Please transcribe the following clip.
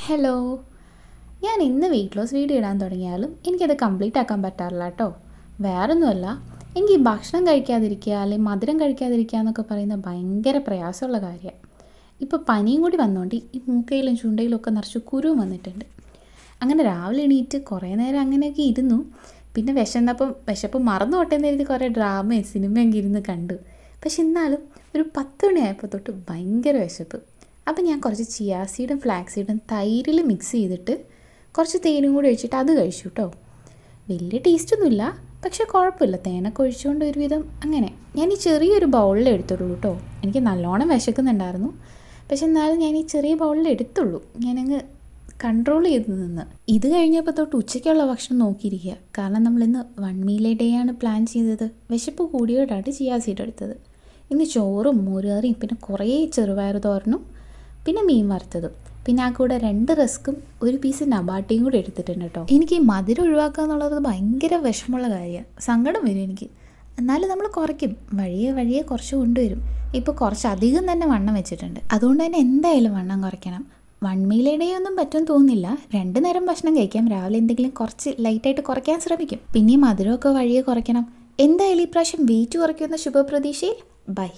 Hello. ഞാൻ ഇന്ന് weight loss video ഇടാൻ തുടങ്ങിയാലും എനിക്കത് കംപ്ലീറ്റ് ആക്കാൻ പറ്റാറില്ല കേട്ടോ. വേറൊന്നുമല്ല, എനിക്ക് ഈ ഭക്ഷണം കഴിക്കാതിരിക്കുക അല്ലെങ്കിൽ മധുരം കഴിക്കാതിരിക്കുക എന്നൊക്കെ പറയുന്നത് ഭയങ്കര പ്രയാസമുള്ള കാര്യമാണ്. ഇപ്പോൾ പനിയും കൂടി വന്നുകൊണ്ട് ഈ മൂക്കയിലും ചുണ്ടയിലും ഒക്കെ നിറച്ച് കുരുവും വന്നിട്ടുണ്ട്. അങ്ങനെ രാവിലെ എണീറ്റ് കുറേ നേരം അങ്ങനെയൊക്കെ ഇരുന്നു. പിന്നെ വിശപ്പ് മറന്നു പോട്ടെന്ന് കരുതി കുറേ ഡ്രാമയും സിനിമയൊക്കെ ഇരുന്ന് കണ്ടു. പക്ഷെ എന്നാലും ഒരു 10 മണിയായപ്പോൾ തൊട്ട് ഭയങ്കര വിശപ്പ്. അപ്പം ഞാൻ കുറച്ച് ചിയാ സീഡും ഫ്ലാക്സ് സീഡും തൈരിൽ മിക്സ് ചെയ്തിട്ട് കുറച്ച് തേനും കൂടി ഒഴിച്ചിട്ട് അത് കഴിച്ചു കേട്ടോ. വലിയ ടേസ്റ്റൊന്നുമില്ല, പക്ഷേ കുഴപ്പമില്ല. തേനൊക്കെ ഒഴിച്ചുകൊണ്ട് ഒരുവിധം അങ്ങനെ. ഞാൻ ഈ ചെറിയൊരു ബൗളിൽ എടുത്തുള്ളൂ കേട്ടോ. എനിക്ക് നല്ലോണം വിശക്കുന്നുണ്ടായിരുന്നു, പക്ഷെ എന്നാലും ഞാൻ ഈ ചെറിയ ബൗളിൽ എടുത്തുള്ളൂ. ഞാനങ്ങ് കൺട്രോൾ ചെയ്ത് നിന്ന്. ഇത് കഴിഞ്ഞപ്പോൾ തൊട്ട് ഉച്ചയ്ക്കുള്ള ഭക്ഷണം നോക്കിയിരിക്കുക. കാരണം നമ്മളിന്ന് 1 മീൽ എ ഡേ ആണ് പ്ലാൻ ചെയ്തത്. വിശപ്പ് കൂടിയോടാണ് ചിയാ സീഡ് എടുത്തത്. ഇന്ന് ചോറും മോരുകറിയും പിന്നെ കുറേ ചെറുപയർ തോരനും പിന്നെ മീൻ വറുത്തതും പിന്നെ ആ കൂടെ 2 റസ്ക്കും 1 പീസ് നബാട്ടിയും കൂടി എടുത്തിട്ടുണ്ട് കേട്ടോ. എനിക്ക് ഈ മധുരം ഒഴിവാക്കുക എന്നുള്ളത് ഭയങ്കര വിഷമമുള്ള കാര്യമാണ്. സങ്കടം വരും എനിക്ക്. എന്നാലും നമ്മൾ കുറയ്ക്കും, വഴിയെ കുറച്ച് കൊണ്ടുവരും. ഇപ്പോൾ കുറച്ചധികം തന്നെ വണ്ണം വെച്ചിട്ടുണ്ട്. അതുകൊണ്ട് തന്നെ എന്തായാലും വണ്ണം കുറയ്ക്കണം. 1 മീൽ എ ഡേ ഒന്നും പറ്റുമെന്ന് തോന്നുന്നില്ല. 2 നേരം ഭക്ഷണം കഴിക്കാം. രാവിലെ എന്തെങ്കിലും കുറച്ച് ലൈറ്റായിട്ട് കുറയ്ക്കാൻ ശ്രമിക്കും. പിന്നെ ഈ മധുരമൊക്കെ വഴിയെ കുറയ്ക്കണം. എന്തായാലും ഈ പ്രാവശ്യം വെയിറ്റ് കുറയ്ക്കുന്ന ശുഭപ്രതീക്ഷയിൽ ബൈ.